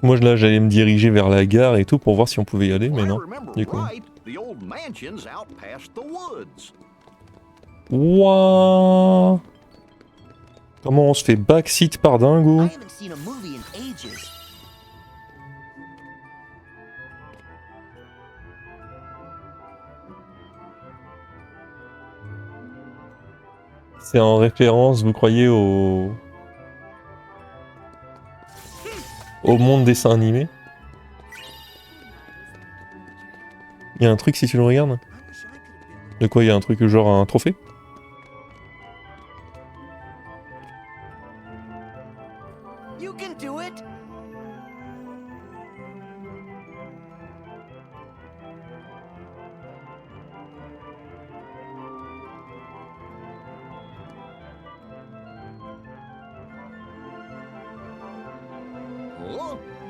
Moi là j'allais me diriger vers la gare et tout pour voir si on pouvait y aller, mais non. Du coup. Wouah! Comment on se fait backseat par Dingo? C'est en référence, vous croyez, au monde dessin animé? Il y a un truc si tu le regardes? De quoi, il y a un truc genre un trophée?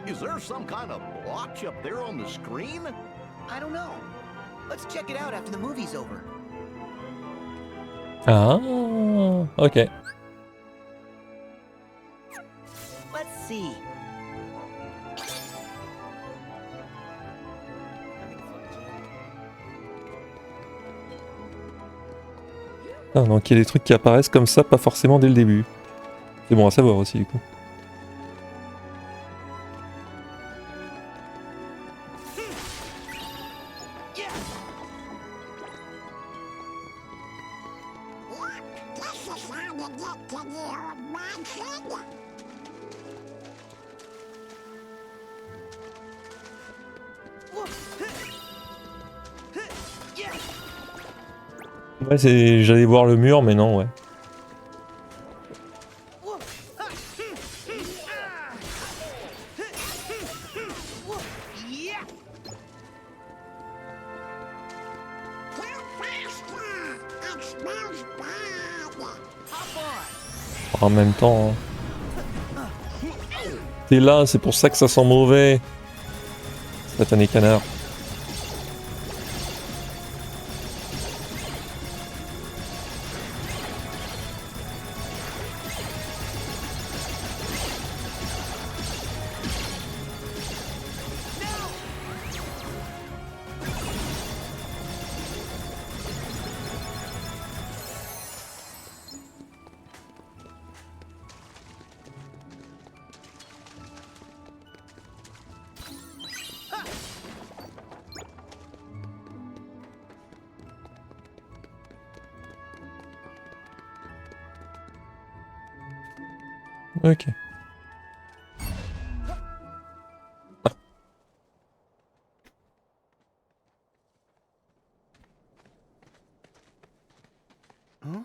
Is there some kind of blotch up there on the screen? I don't know. Let's check it out after the movie's over. Ah, ok. Let's see. Ah, donc il y a des trucs qui apparaissent comme ça, pas forcément dès le début. C'est bon à savoir aussi du coup. Ouais, j'allais voir le mur, mais non, ouais. En même temps... T'es là, c'est pour ça que ça sent mauvais. Satané canard. Ok. Huh?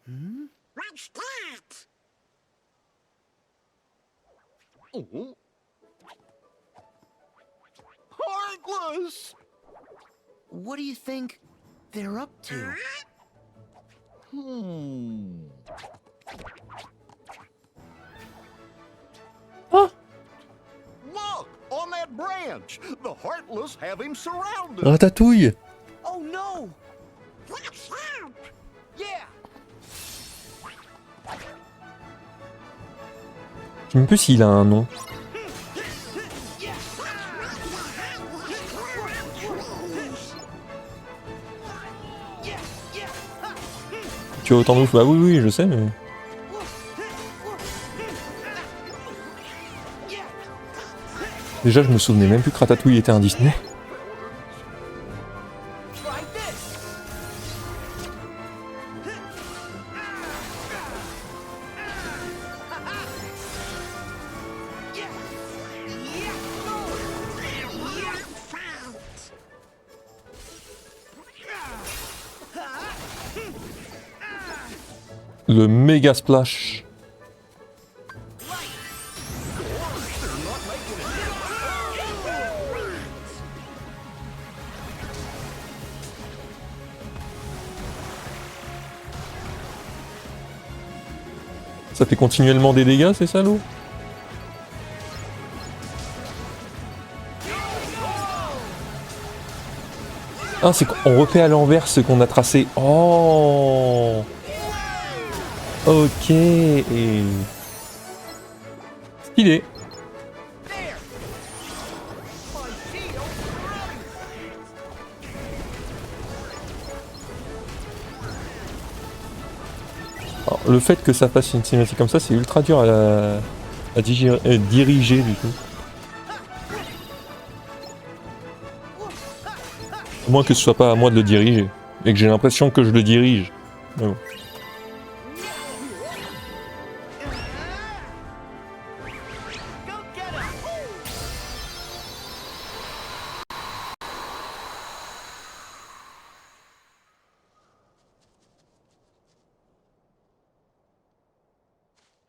Hmm? What's that? Oh. Heartless! What do you think they're up to? Ah! Look! On that branch! The Heartless have him surrounded! Ratatouille! Oh no! Let's help! Yeah! Je sais même plus s'il a un nom. Tu as autant de ouf? Bah oui, oui, je sais, mais... Déjà, je me souvenais même plus que Ratatouille était un Disney. Le méga splash. Ça fait continuellement des dégâts, c'est ça l'eau? Ah, c'est qu'on refait à l'envers ce qu'on a tracé. Oh. Ok. Stylé. Alors, le fait que ça fasse une cinématique comme ça, c'est ultra dur à diriger du coup. À moins que ce soit pas à moi de le diriger. Et que j'ai l'impression que je le dirige. Mais bon.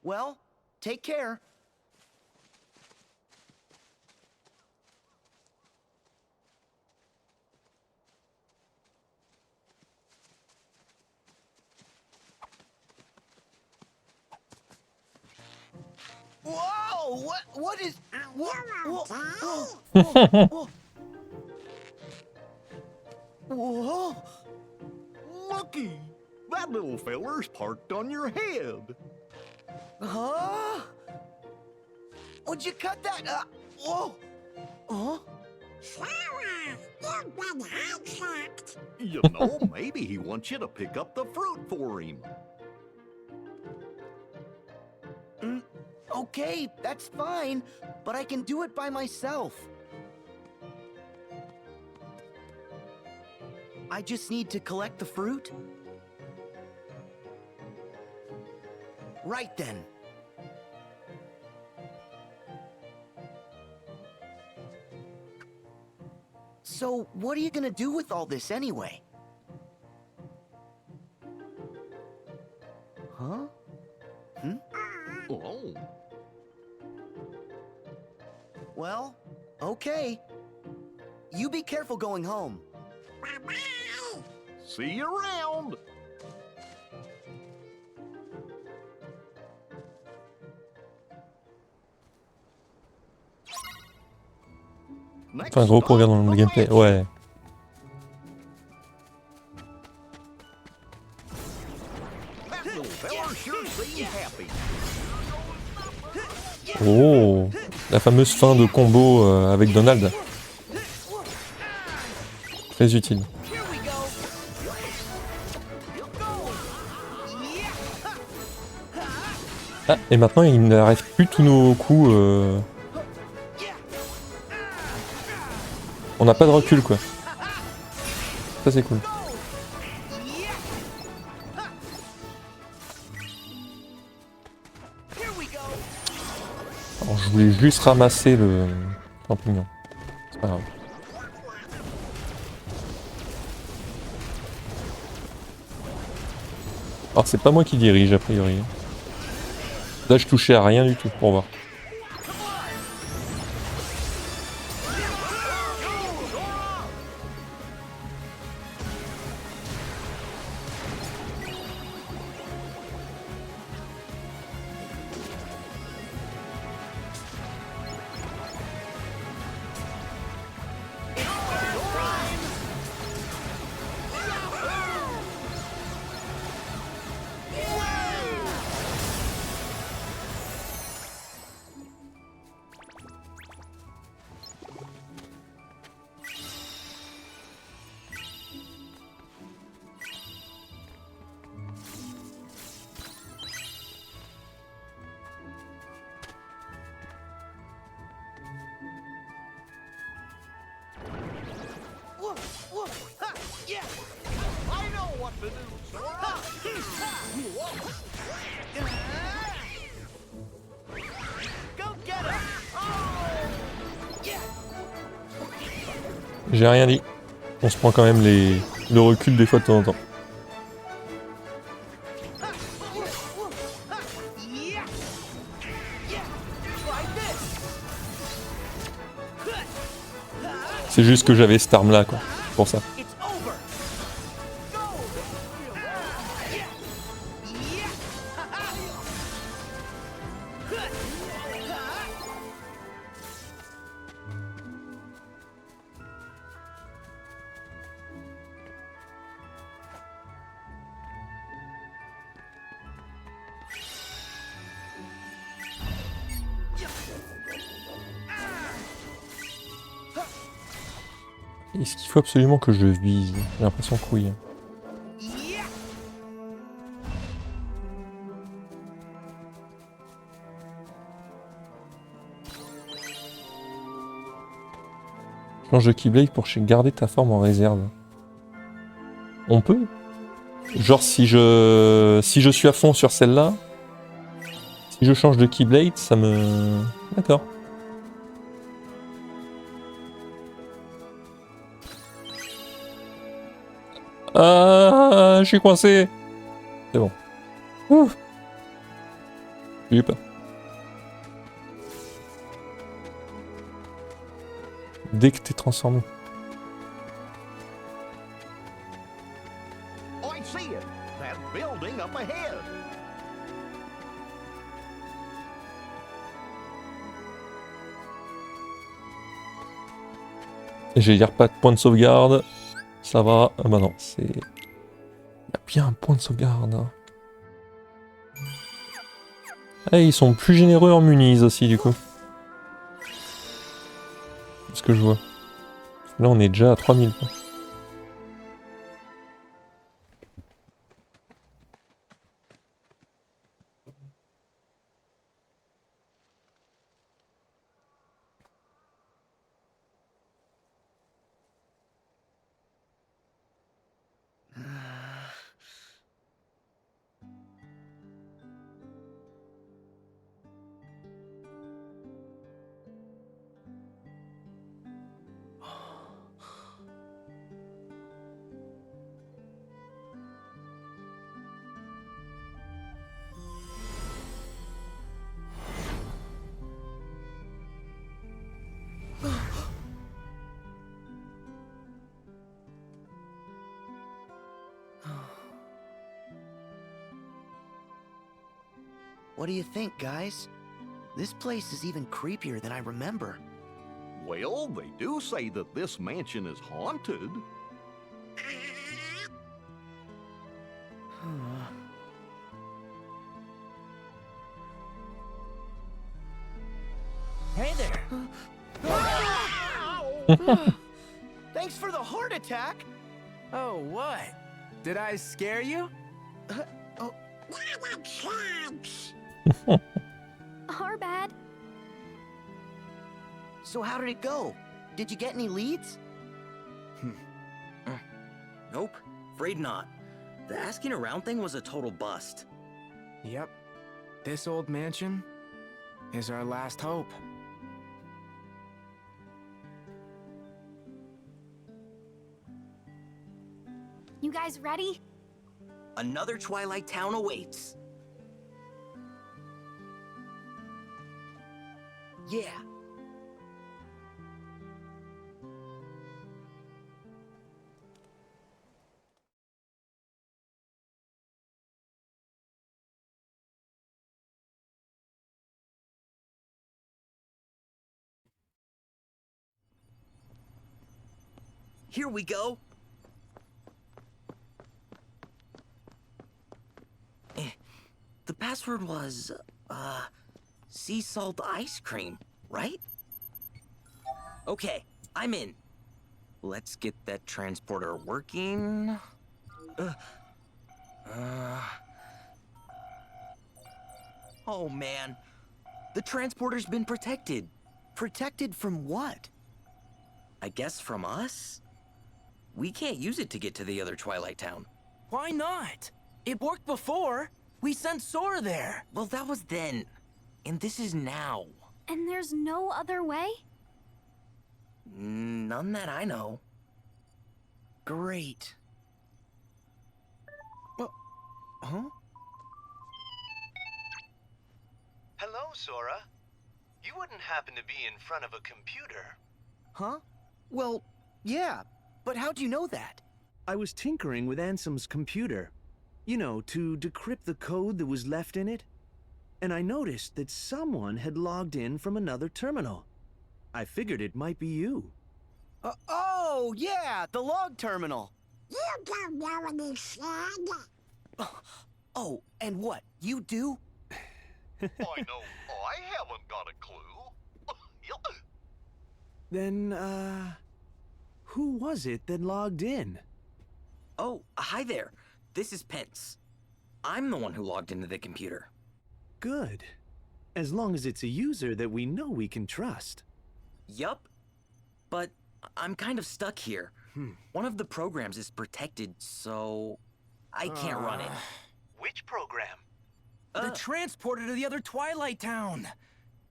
Well, take care. Whoa! What is... Whoa! Looky! That little feller's parked on your head. Huh? Would you cut that? Whoa! Huh? Sora, you've been hijacked. You know, maybe he wants you to pick up the fruit for him. Okay, that's fine, but I can do it by myself. I just need to collect the fruit. Right then. So, what are you gonna do with all this anyway? Huh? Oh. Well, okay. You be careful going home. Bye-bye. See you around. Enfin, gros pour regarder dans le gameplay, ouais. Oh, la fameuse fin de combo avec Donald. Très utile. Ah, et maintenant il n'arrête plus tous nos coups. On n'a pas de recul quoi. Ça c'est cool. Alors je voulais juste ramasser le champignon. C'est pas grave. Alors c'est pas moi qui dirige a priori. Là je touchais à rien du tout pour voir. J'ai rien dit. On se prend quand même le recul des fois de temps en temps. C'est juste que j'avais cette arme là quoi, pour ça. Est-ce qu'il faut absolument que je vise? J'ai l'impression que oui. Change de Keyblade pour garder ta forme en réserve. On peut? Genre si je suis à fond sur celle-là, si je change de Keyblade, ça me... D'accord. Ah, je suis coincé. C'est bon. Ouf. J'ai eu peur. Dès que t'es transformé. I see it. That building up ahead. J'allais dire pas de point de sauvegarde. Ça va. Ah bah non, c'est... Il y a bien un point de sauvegarde. Hein. Ah, ils sont plus généreux en munies aussi du coup. C'est ce que je vois. Là on est déjà à 3000. Quoi. What do you think, guys? This place is even creepier than I remember. Well, they do say that this mansion is haunted. Hey there! Thanks for the heart attack! Oh, what? Did I scare you? You're the drugs. Our bad. So how did it go? Did you get any leads? Nope, afraid not. The asking around thing was a total bust. Yep. This old mansion is our last hope. You guys ready? Another Twilight Town awaits. Yeah. Here we go. The password was, sea salt ice cream, right? Okay, I'm in. Let's get that transporter working. Oh man, the transporter's been protected. Protected from what? I guess from us? We can't use it to get to the other Twilight Town. Why not? It worked before. We sent Sora there. Well, that was then. And this is now. And there's no other way? None that I know. Great. Huh? Hello, Sora. You wouldn't happen to be in front of a computer. Huh? Well, yeah, but how'd you know that? I was tinkering with Ansem's computer. You know, to decrypt the code that was left in it. and I noticed that someone had logged in from another terminal. I figured it might be you. Oh, yeah, the log terminal. You don't know any slang. Oh, and what? You do? I know I haven't got a clue. Then, who was it that logged in? Oh, hi there. This is Pence. I'm the one who logged into the computer. Good. As long as it's a user that we know we can trust. Yup. But I'm kind of stuck here. One of the programs is protected, so I can't run it. Which program? The transporter to the other Twilight Town.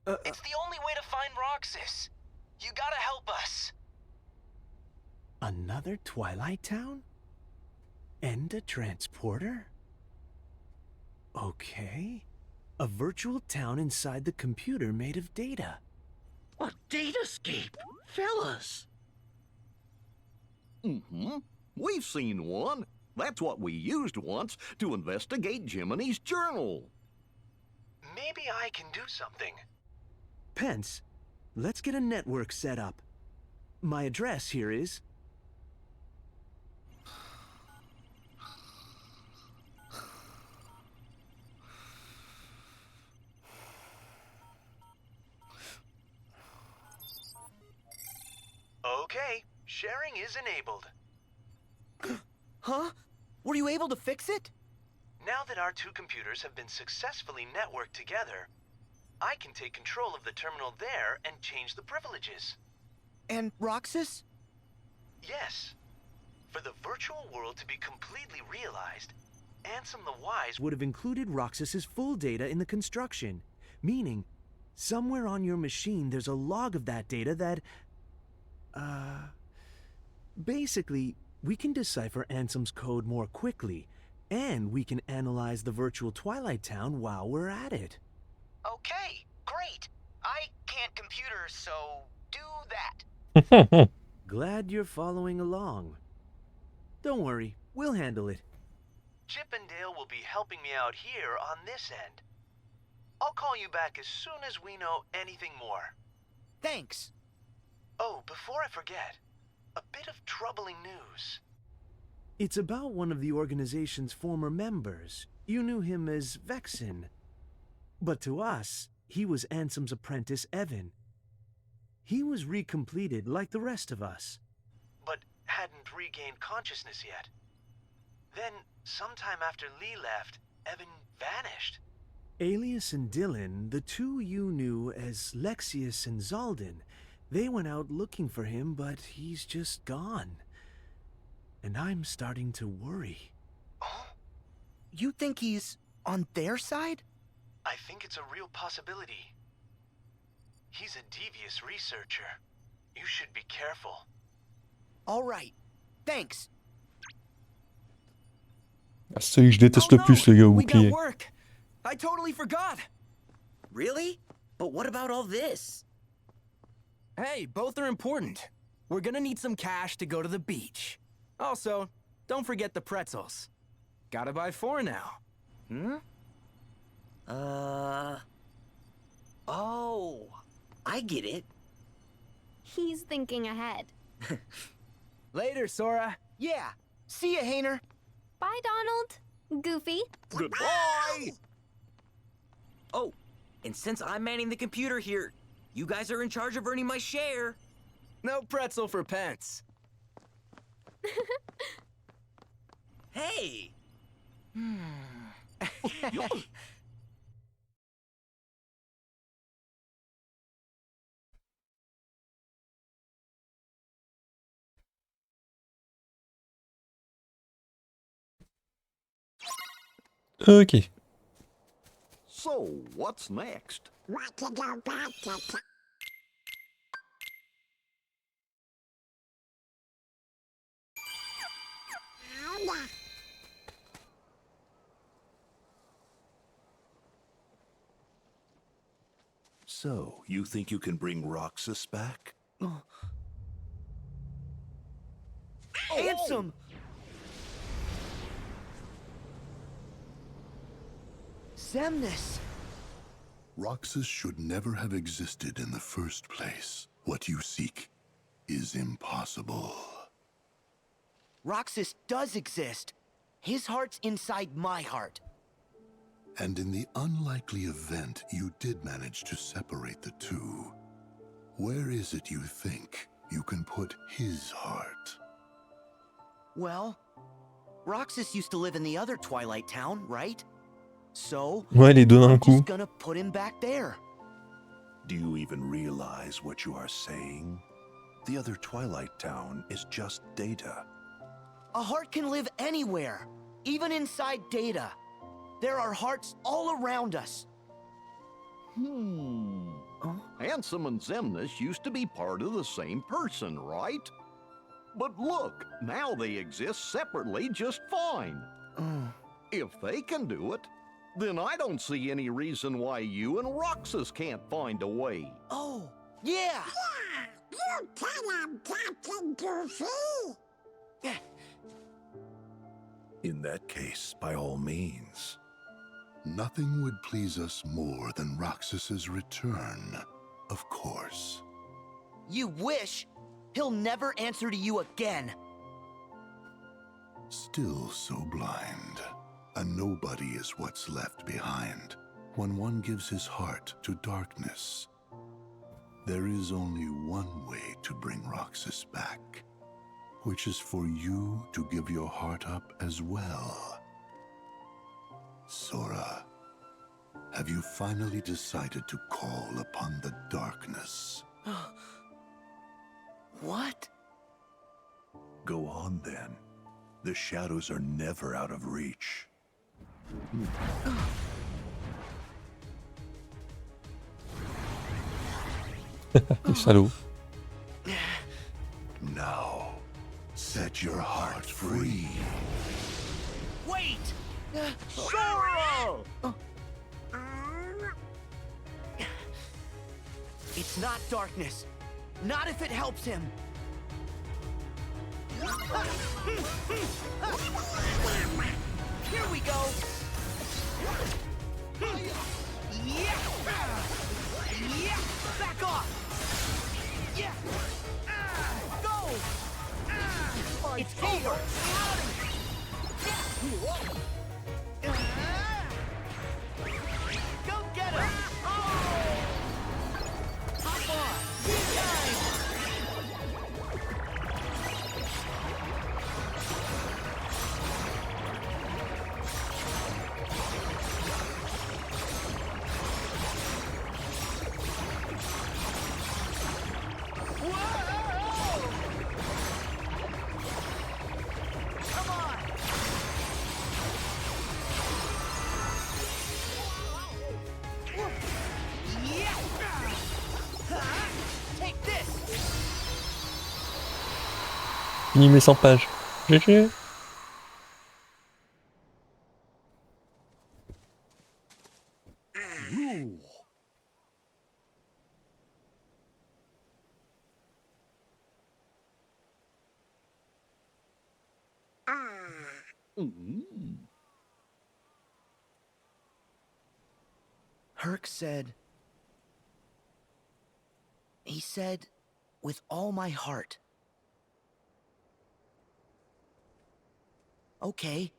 It's the only way to find Roxas. You gotta help us. Another Twilight Town? And a transporter? Okay. A virtual town inside the computer made of data. A datascape, fellas. Mm-hmm. We've seen one. That's what we used once to investigate Jiminy's journal. Maybe I can do something. Pence, let's get a network set up. My address here is... Okay, sharing is enabled. Huh? Were you able to fix it? Now that our two computers have been successfully networked together, I can take control of the terminal there and change the privileges. And Roxas? Yes. For the virtual world to be completely realized, Ansem the Wise would have included Roxas's full data in the construction, meaning somewhere on your machine there's a log of that data that... Basically, we can decipher Ansem's code more quickly, and we can analyze the virtual Twilight Town while we're at it. Okay, great. I can't computer, so do that. Glad you're following along. Don't worry, we'll handle it. Chip and Dale will be helping me out here on this end. I'll call you back as soon as we know anything more. Thanks. Oh, before I forget, a bit of troubling news. It's about one of the organization's former members. You knew him as Vexen. But to us, he was Ansem's apprentice, Evan. He was recompleted like the rest of us. But hadn't regained consciousness yet. Then, sometime after Lee left, Evan vanished. Alias and Dylan, the two you knew as Lexius and Zalden, they went out looking for him, but he's just gone. And I'm starting to worry. Oh? You think he's on their side? I think it's a real possibility. He's a devious researcher. You should be careful. All right. Thanks. Ah, c'est celui que je déteste le plus, le gars au We got bouclier. work. I totally forgot. Really? But what about all this? Hey, both are important. We're gonna need some cash to go to the beach. Also, don't forget the pretzels. Gotta buy 4 now. Oh, I get it. He's thinking ahead. Later, Sora. Yeah. See ya, Hainer. Bye, Donald. Goofy. Goodbye! Oh, and since I'm manning the computer here, you guys are in charge of earning my share. No pretzel for Pence. Hey! Ok. So, what's next? Want to go back to So, you think you can bring Roxas back? Ansem! Semnis! Roxas should never have existed in the first place. What you seek is impossible. Roxas does exist. His heart's inside my heart. And in the unlikely event you did manage to separate the two, where is it you think you can put his heart? Well, Roxas used to live in the other Twilight town, right? So, Ouais, les deux d'un I'm coup. just gonna put him back there. Do you even realize what you are saying? The other Twilight town is just data. A heart can live anywhere, even inside data. There are hearts all around us. Ansem and Xemnas used to be part of the same person, right? But look, now they exist separately just fine. If they can do it, then I don't see any reason why you and Roxas can't find a way. Oh, yeah! You tell him, Captain Goofy. In that case, by all means. Nothing would please us more than Roxas's return, of course. You wish? He'll never answer to you again. Still so blind. A nobody is what's left behind when one gives his heart to darkness. There is only one way to bring Roxas back, which is for you to give your heart up as well. Sora, have you finally decided to call upon the darkness? What? Go on then. The shadows are never out of reach. Les salauds. Now, set your heart free. Wait! Sora! It's not darkness. Not if it helps him. Here we go. Yeah. Yeah. Back off. Yeah. Go. It's over. Go get him. Hop on. Fini mes 100 pages. GG. Herc said, he said, with all my heart. Okay,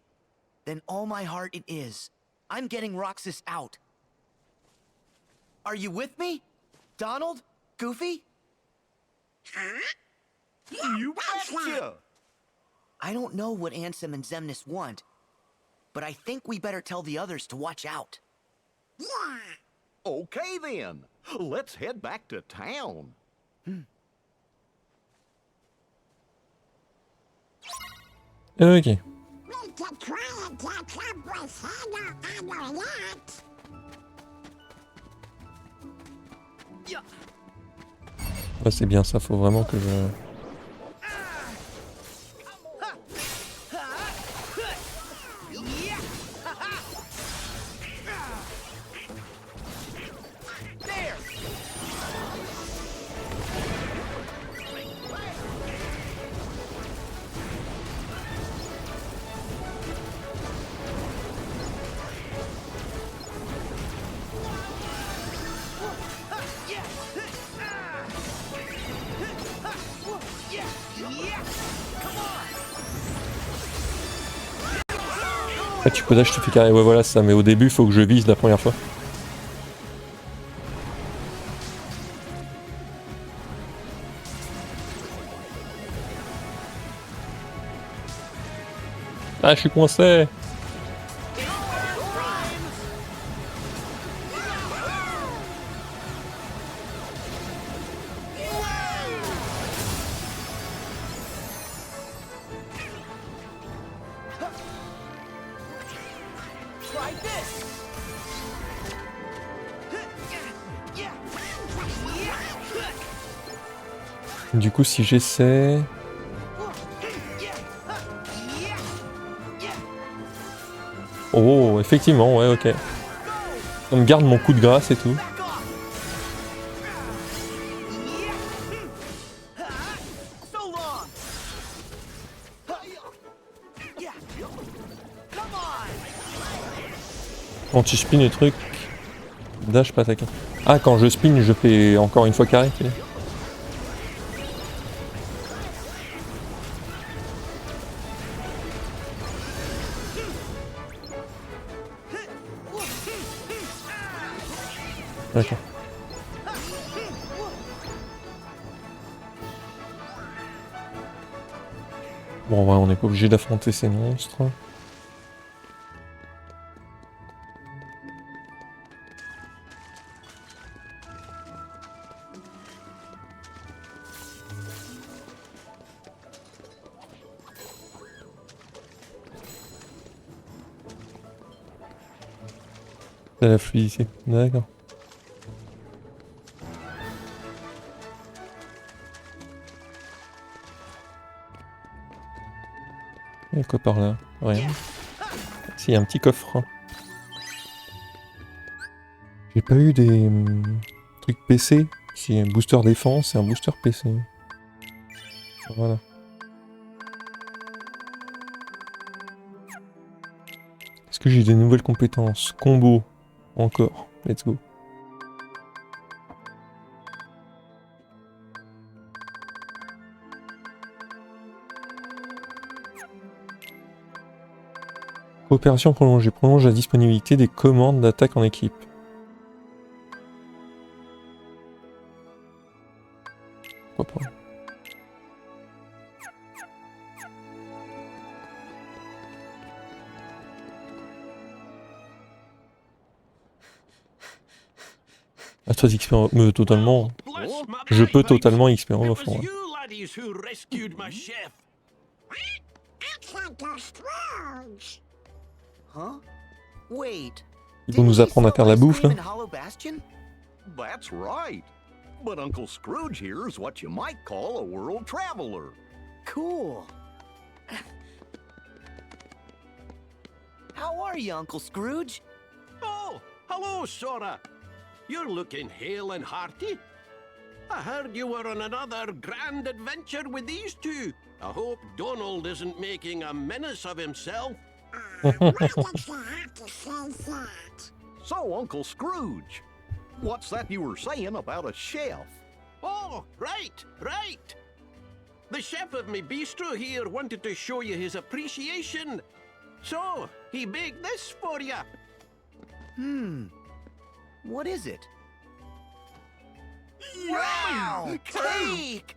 then all my heart it is. I'm getting Roxas out. Are you with me? Donald? Goofy? Huh? You betcha! I don't know what Ansem and Xemnas want, but I think we better tell the others to watch out. Yeah. Okay then, let's head back to town. Ok. We could try and catch up with Hannah and Orette. Ouais, c'est bien ça, faut vraiment que je... Ah, tu peux dash, tu fais carré. Ouais, voilà, ça. Mais au début, il faut que je vise la première fois. Ah, je suis coincé. Du coup, si j'essaie... Oh, effectivement, ouais, ok. Ça me garde mon coup de grâce et tout. Quand tu spins le truc... Dash pas attaquer. Ah, quand je spin, je fais encore une fois carré. D'accord. Bon, ouais, on n'est pas obligé d'affronter ces monstres. C'est la fluidité, d'accord. Il y a quoi par là? Rien. Si, il y a un petit coffre. J'ai pas eu des trucs PC. Si, un booster défense et un booster PC. Voilà. Est-ce que j'ai des nouvelles compétences? Combo. Encore. Let's go. Coopération prolongée. Prolonge la disponibilité des commandes d'attaque en équipe. Pourquoi pas? Ah, toi, XP totalement. Je peux totalement XP en offre. Ouais. Huh? Wait. Ils vont nous apprendre à faire la bouffe là. That's right. But Uncle Scrooge here is what you might call a world traveler. Cool. How are you, Uncle Scrooge? Oh, hello, Sora. You're looking hale and hearty. I heard you were on another grand adventure with these two. I hope Donald isn't making a menace of himself. Why did you have to say that? So, Uncle Scrooge, what's that you were saying about a chef? Oh, right. The chef of me bistro here wanted to show you his appreciation. So, he baked this for you. What is it? Wow! Cake!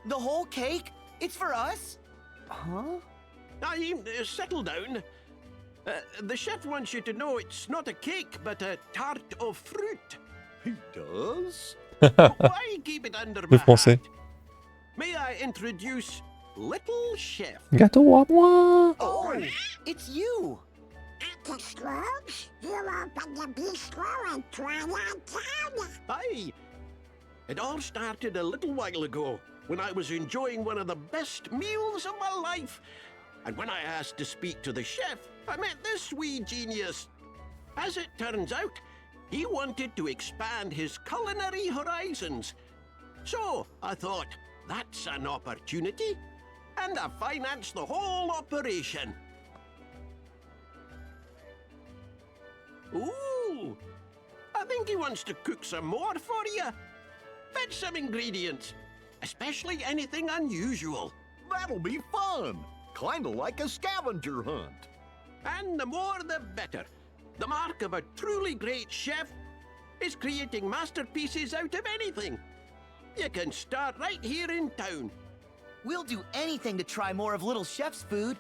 The whole cake? It's for us? Huh? Now, settle down. The chef wants you to know it's not a cake, but a tart of fruit. He does? Why keep it under my hat? May I introduce Little Chef? Gâteau à moi! Oh, it's you! Uncle Scrooge, you opened the bistro in Twilight Town. Aye. It all started a little while ago, when I was enjoying one of the best meals of my life. And when I asked to speak to the chef, I met this wee genius. As it turns out, he wanted to expand his culinary horizons. So I thought, that's an opportunity. And I financed the whole operation. Ooh, I think he wants to cook some more for you. Fetch some ingredients, especially anything unusual. That'll be fun. kind of like a scavenger hunt. And the more the better. The mark of a truly great chef is creating masterpieces out of anything. You can start right here in town. We'll do anything to try more of Little Chef's food.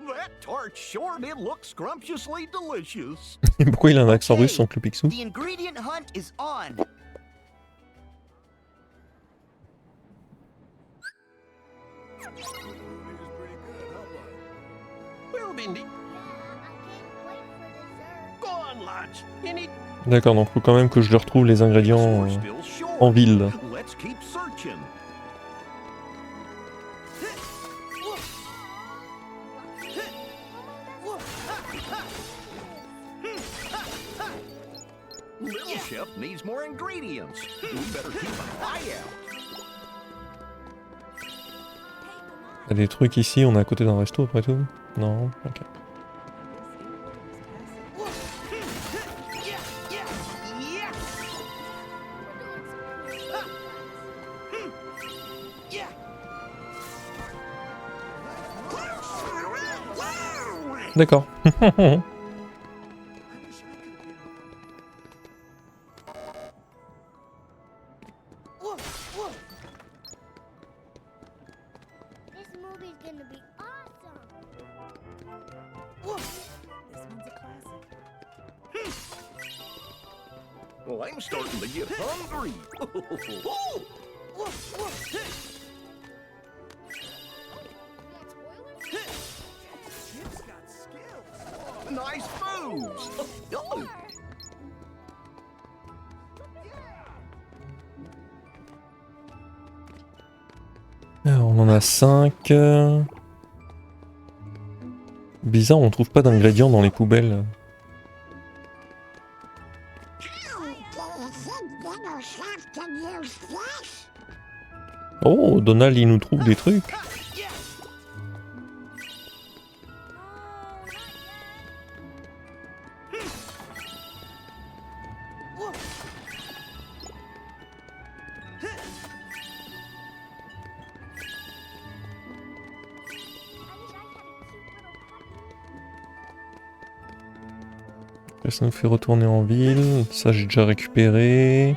That tart sure did look scrumptiously delicious. Pourquoi il a un accent russe, son Clou Picsou? The ingredient hunt is on. Well, Bindi. Go on, lads. You need... D'accord, donc faut quand même que je le retrouve les ingrédients en ville. Let's keep searching. Little chef needs more ingredients. We better keep an eye out. Il y a des trucs ici, on est à côté d'un resto après tout? Non? Ok. D'accord. Well, I'm starting to get hungry. Nice moves. Alors, on en a 5. Bizarre, on trouve pas d'ingrédients dans les poubelles. Oh, Donald, il nous trouve des trucs. Ça nous fait retourner en ville. Ça, j'ai déjà récupéré.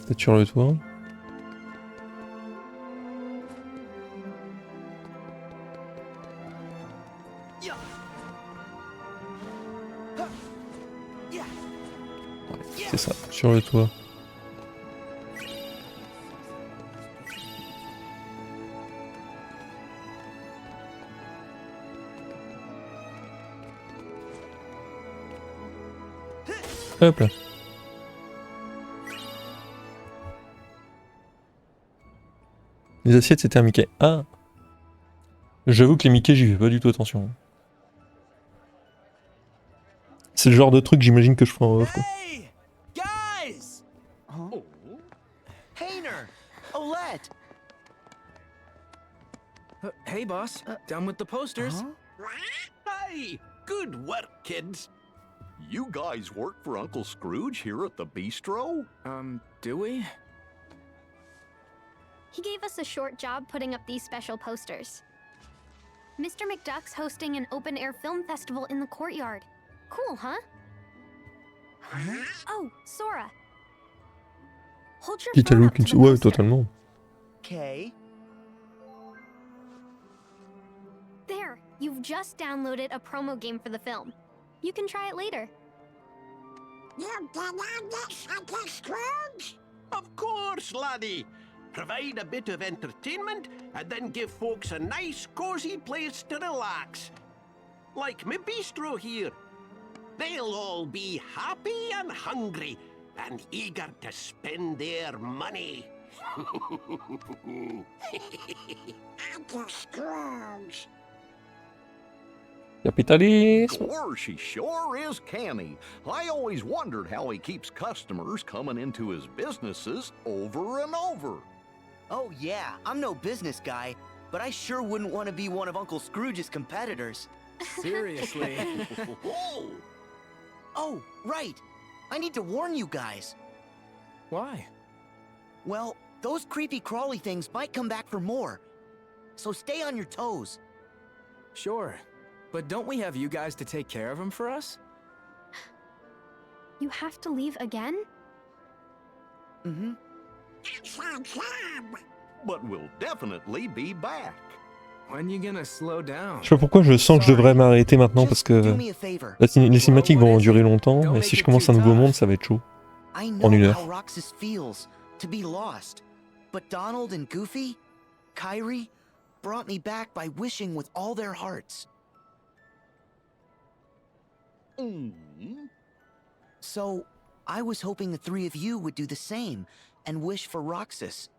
Peut-être sur le toit. Ouais, c'est ça, sur le toit. Hop là. Les assiettes c'était un Mickey. Ah. J'avoue que les Mickey j'y fais pas du tout attention. C'est le genre de truc j'imagine que je ferai en off. Hey, guys! Huh? Hayner, Olette. Hey, boss. Done with the posters. Hey, good work, kids. You guys work for Uncle Scrooge here at the bistro? Do we? He gave us a short job putting up these special posters. Mr. McDuck's hosting an open-air film festival in the courtyard. Cool, huh? Oh, Sora. Hold your phone up to the Ouais, poster. totalement. Okay. There, you've just downloaded a promo game for the film. You can try it later. You can on this, Uncle Scrooge? Of course, laddie. Provide a bit of entertainment and then give folks a nice, cozy place to relax. Like me bistro here. They'll all be happy and hungry and eager to spend their money. Uncle Scrooge. Capitalisme. Course, he sure is canny. I always wondered how he keeps customers coming into his businesses over and over. Oh yeah, I'm no business guy, but I sure wouldn't want to be one of Uncle Scrooge's competitors. Seriously. Oh, right. I need to warn you guys. Why? Well, those creepy crawly things might come back for more. So stay on your toes. Sure. But don't we have you guys to take care of them for us? You have to leave again? Mm-hmm. That's our job. But we'll definitely be back. When you gonna slow down? Je sais pas pourquoi je sens que je devrais m'arrêter maintenant parce que les cinématiques vont durer longtemps et si je commence un nouveau monde, ça va être chaud. I En know 1 heure. how Roxas feels to be lost. But Donald and Goofy, Kyrie, brought me back by wishing with all their hearts. So, I was hoping the three of you would do the same and wish for Roxas.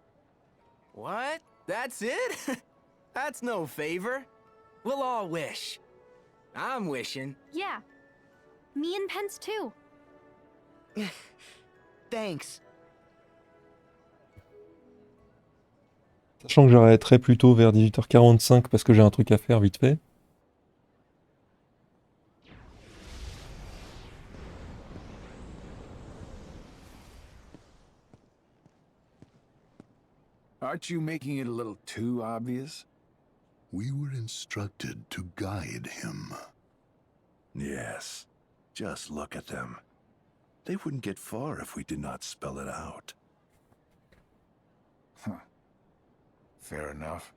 What? That's it? That's no favor. We'll all wish. I'm wishing. Yeah. Me and Pence too. Thanks. Sachant que j'arrêterai plutôt vers 18h45 parce que j'ai un truc à faire vite fait. Aren't you making it a little too obvious? We were instructed to guide him. Yes. Just look at them. They wouldn't get far if we did not spell it out. Huh. Fair enough.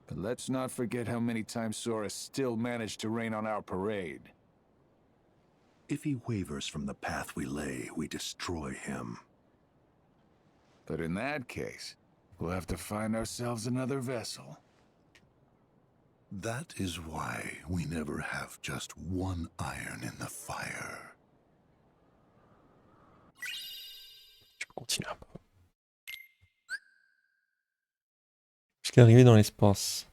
But let's not forget how many times Sora still managed to rain on our parade. If he wavers from the path we lay, we destroy him. But in that case, we'll have to find ourselves another vessel. That is why we never have just one iron in the fire. Je peux continuer un peu. Jusqu'à arriver dans l'espace.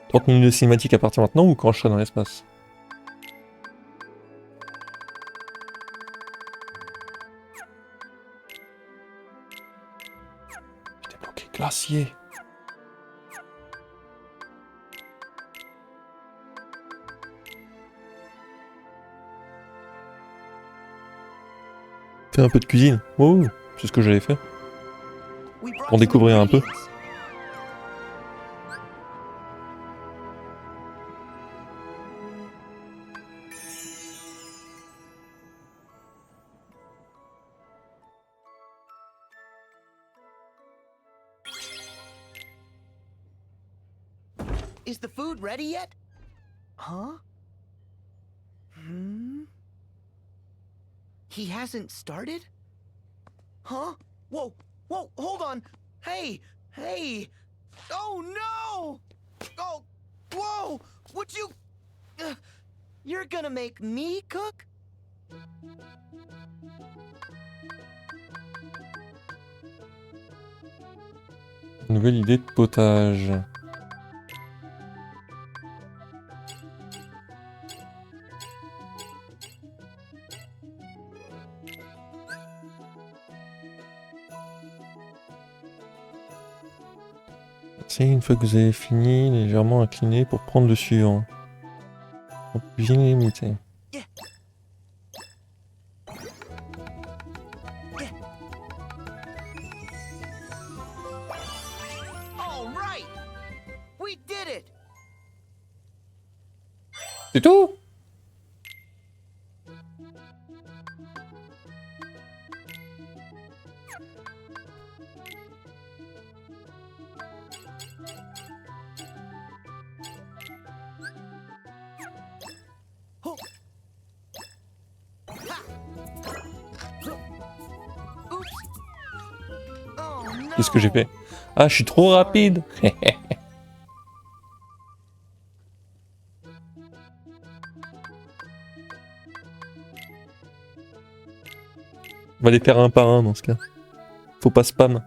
« 30 minutes de cinématique à partir maintenant ou quand je serai dans l'espace ?» J'ai débloqué glacier. Fais un peu de cuisine. Oh, c'est ce que j'avais fait. Pour découvrir un peu. Is the food ready yet? Huh? He hasn't started? Huh? Whoa, whoa, hold on! Hey, hey! Oh no! Oh, whoa! Would you... you're gonna make me cook? Nouvelle idée de potage. Une fois que vous avez fini, légèrement incliné pour prendre le suivant. En cuisine limitée. C'est tout? Qu'est-ce que j'ai fait? Ah, je suis trop rapide. On va les faire un par un dans ce cas. Faut pas spam.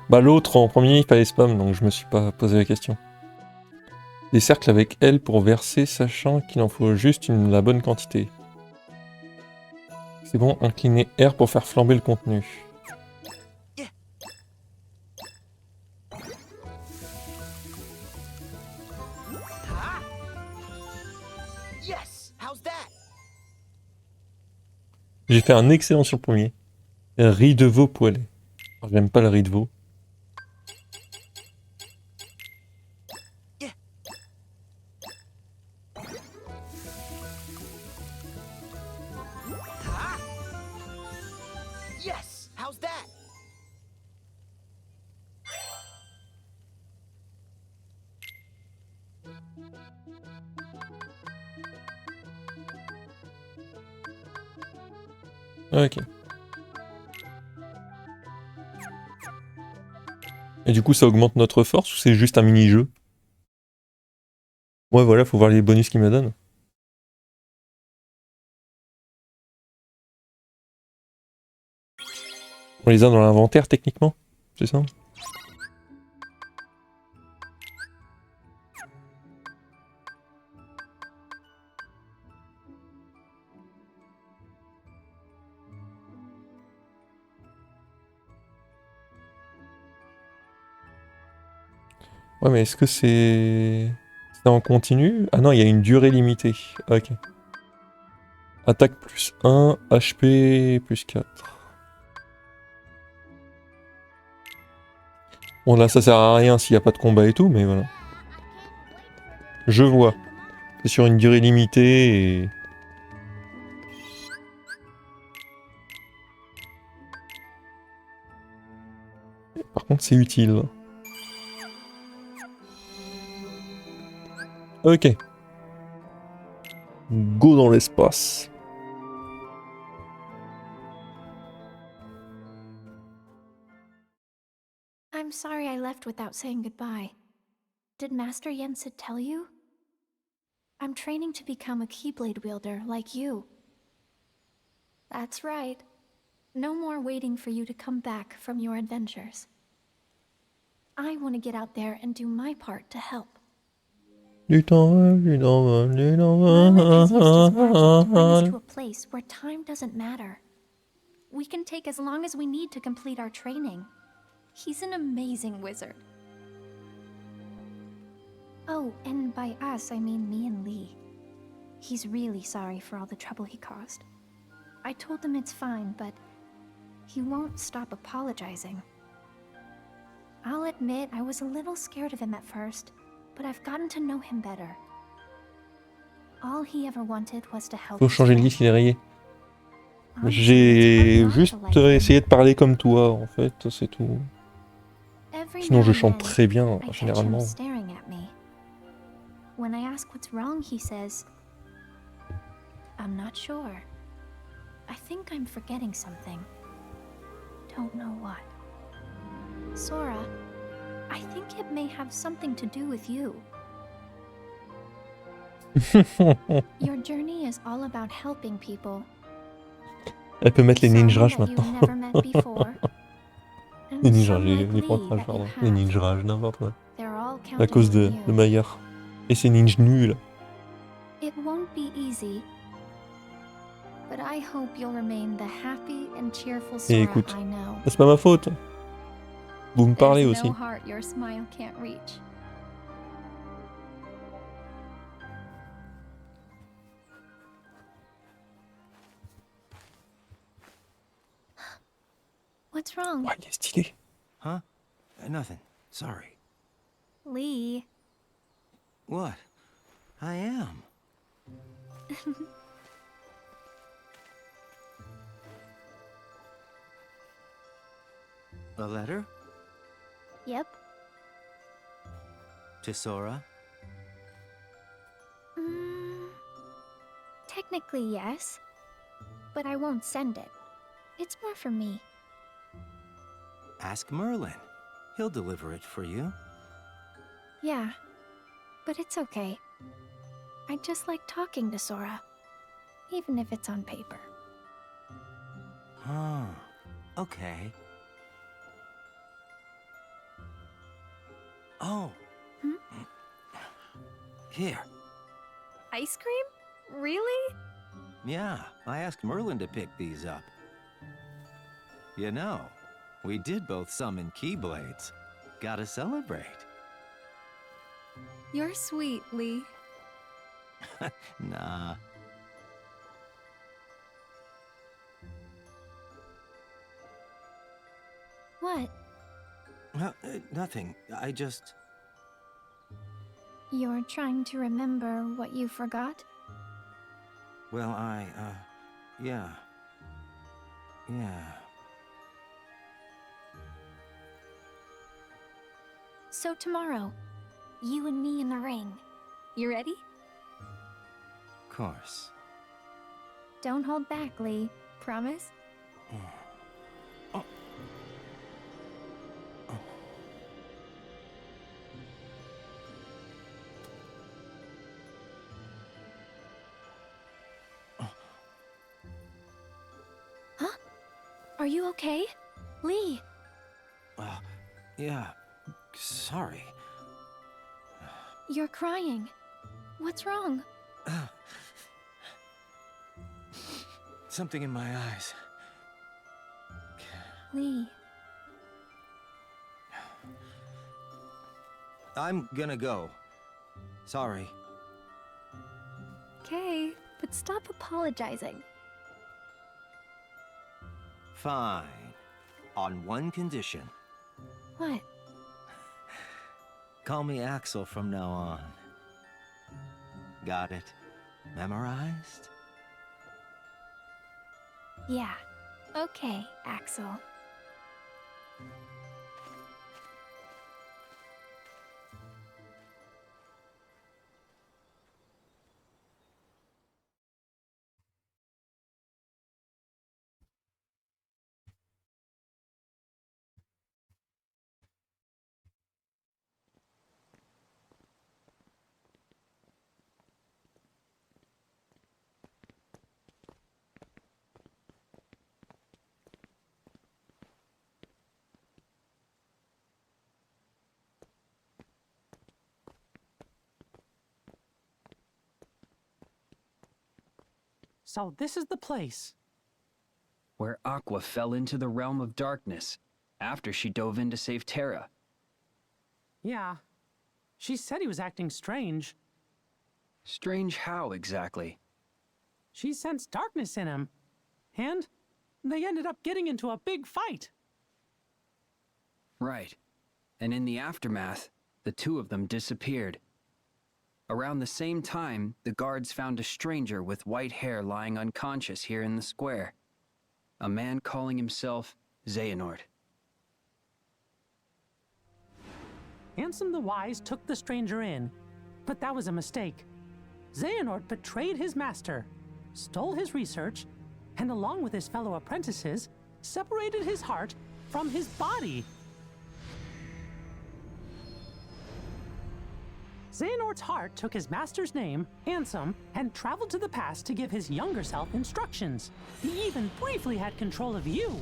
Bah l'autre en premier il fallait spam donc je me suis pas posé la question. des cercles avec L pour verser, sachant qu'il en faut juste la bonne quantité. C'est bon, incliner R pour faire flamber le contenu. J'ai fait un excellent sur le premier. Riz de veau poêlé. J'aime pas le riz de veau. Ok. Et du coup, ça augmente notre force ou c'est juste un mini-jeu? Ouais, voilà, faut voir les bonus qu'il me donne. On les a dans l'inventaire, techniquement? C'est ça? Ouais, mais est-ce que c'est en continu? Ah non, il y a une durée limitée. Ok. Attaque plus 1, HP plus 4. Bon, là, ça sert à rien s'il n'y a pas de combat et tout, mais voilà. Je vois. C'est sur une durée limitée et... Par contre, c'est utile. Ok. Go dans l'espace. I'm sorry I left without saying goodbye. Did Master Yen Sid tell you? I'm training to become a Keyblade wielder like you. That's right. No more waiting for you to come back from your adventures. I want to get out there and do my part to help. Merlin has used his magic to bring us to a place where time doesn't matter. We can take as long as we need to complete our training. He's an amazing wizard. Oh, and by us, I mean me and Lee. He's really sorry for all the trouble he caused. I told him it's fine, but he won't stop apologizing. I'll admit I was a little scared of him at first, but I've gotten to know him better. All he ever wanted was to help. Faut changer de liste, il est rayé. J'ai juste essayé de parler comme toi, en fait, c'est tout. Sinon, je chante très bien, généralement. When I ask what's wrong, he says, I'm not sure. I think I'm forgetting something. Don't know what. Sora, I think it may have something to do with you. Your journey is all about helping people. Elle peut mettre les ninjas maintenant. Les ninjas, les pointages, pardon. Les ninjas, n'importe quoi. À cause de Maillard. Et ses ninjas nuls. It won't be easy. But I hope you'll remain the happy and cheerful Sora I know. C'est pas ma faute. Vous me parlez aussi. No heart your smile can't reach. What's wrong? Ouais, il est stylé. Huh? Nothing. Sorry. Lee. What? I am. A letter? Yep. To Sora? Technically, yes. But I won't send it. It's more for me. Ask Merlin. He'll deliver it for you. Yeah. But it's okay. I just like talking to Sora. Even if it's on paper. Huh. Okay. Oh. Here. Ice cream? Really? Yeah, I asked Merlin to pick these up. You know, we did both summon Keyblades. Gotta celebrate. You're sweet, Lee. Nah. What? Nothing. I just... You're trying to remember what you forgot? Well, yeah. Yeah. So tomorrow, you and me in the ring. You ready? Of course. Don't hold back, Lee. Promise? Huh? Are you okay? Lee! Yeah. Sorry. You're crying. What's wrong? Something in my eyes. Lee. I'm gonna go. Sorry. Okay, but stop apologizing. Fine. On one condition. What? Call me Axel from now on. Got it? Memorized? Yeah. Okay, Axel. So this is the place. Where Aqua fell into the realm of darkness after she dove in to save Terra. Yeah. She said he was acting strange. Strange how, exactly? She sensed darkness in him. And they ended up getting into a big fight. Right. And in the aftermath, the two of them disappeared. Around the same time, the guards found a stranger with white hair lying unconscious here in the square. A man calling himself Xehanort. Ansem the Wise took the stranger in, but that was a mistake. Xehanort betrayed his master, stole his research, and along with his fellow apprentices, separated his heart from his body. Xehanort's heart took his master's name, Ansem, and traveled to the past to give his younger self instructions. He even briefly had control of you.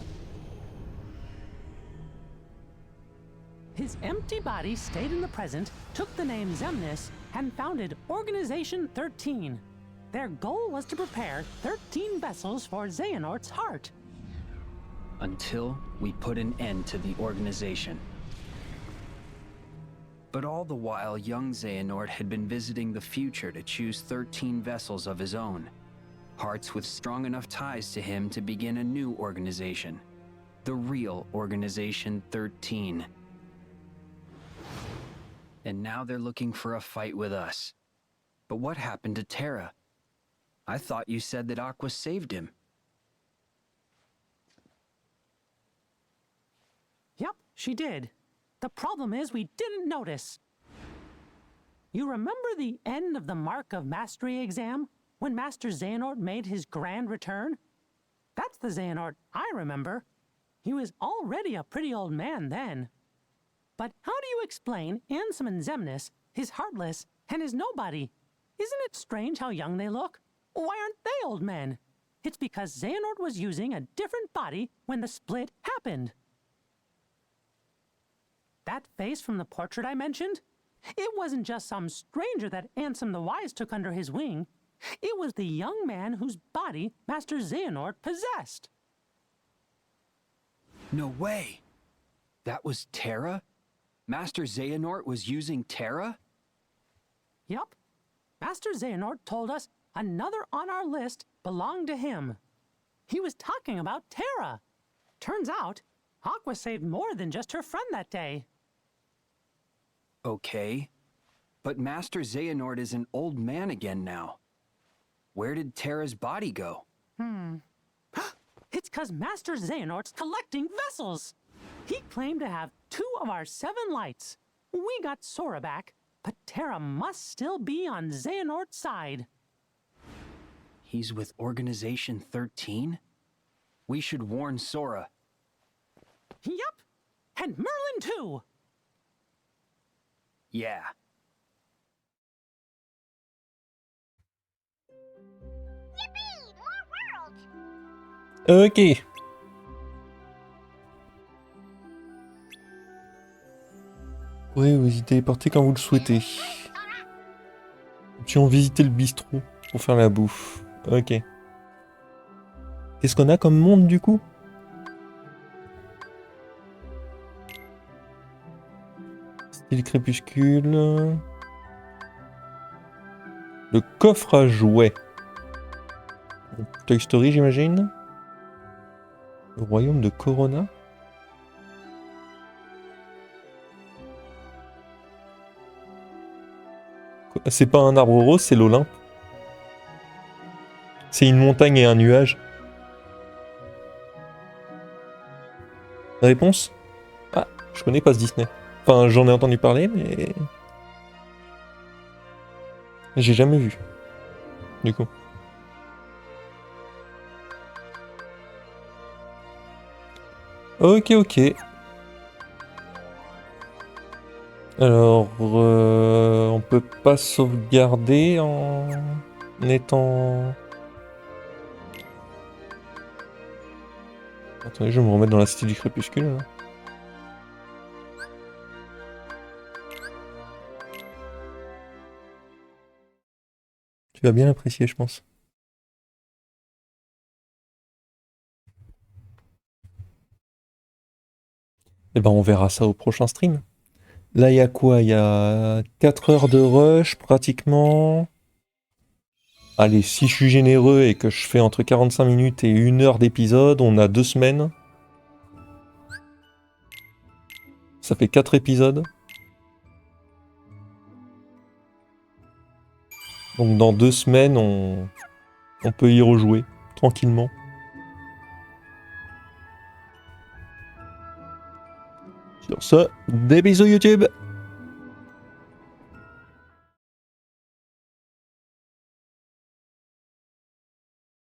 His empty body stayed in the present, took the name Xemnas, and founded Organization 13. Their goal was to prepare 13 vessels for Xehanort's heart. Until we put an end to the organization. But all the while, young Xehanort had been visiting the future to choose 13 vessels of his own. Hearts with strong enough ties to him to begin a new organization. The real Organization 13. And now they're looking for a fight with us. But what happened to Terra? I thought you said that Aqua saved him. Yep, she did. The problem is we didn't notice. You remember the end of the Mark of Mastery exam, when Master Xehanort made his grand return? That's the Xehanort I remember. He was already a pretty old man then. But how do you explain Ansem and Xemnas, his heartless, and his nobody? Isn't it strange how young they look? Why aren't they old men? It's because Xehanort was using a different body when the split happened. That face from the portrait I mentioned? It wasn't just some stranger that Ansem the Wise took under his wing. It was the young man whose body Master Xehanort possessed. No way! That was Terra? Master Xehanort was using Terra? Yup. Master Xehanort told us another on our list belonged to him. He was talking about Terra. Turns out, Aqua saved more than just her friend that day. Okay. But Master Xehanort is an old man again now. Where did Terra's body go? It's 'cause Master Xehanort's collecting vessels. He claimed to have 2 of our 7 lights. We got Sora back, but Terra must still be on Xehanort's side. He's with Organization 13? We should warn Sora. Yup, and Merlin too. Yeah. Yippee! More worlds! Ok. Oui, vous y téléportez quand vous le souhaitez. Option visiter le bistrot pour faire la bouffe. Ok. Qu'est-ce qu'on a comme monde du coup? Style crépuscule. Le coffre à jouets. Toy Story, j'imagine. Le royaume de Corona. C'est pas un arbre rose, c'est l'Olympe. C'est une montagne et un nuage. Réponse? Ah, je connais pas ce Disney. Enfin, j'en ai entendu parler, mais... j'ai jamais vu. Du coup. Ok, ok. Alors, on peut pas sauvegarder en étant... Attendez, je vais me remettre dans la cité du crépuscule. Là. Tu vas bien l'apprécier, je pense. Et ben, on verra ça au prochain stream. Là, il y a quoi? Il y a 4 heures de rush, pratiquement. Allez, si je suis généreux et que je fais entre 45 minutes et 1 heure d'épisode, on a 2 semaines. Ça fait 4 épisodes. Donc dans 2 semaines, on peut y rejouer, tranquillement. Sur ce, des bisous YouTube!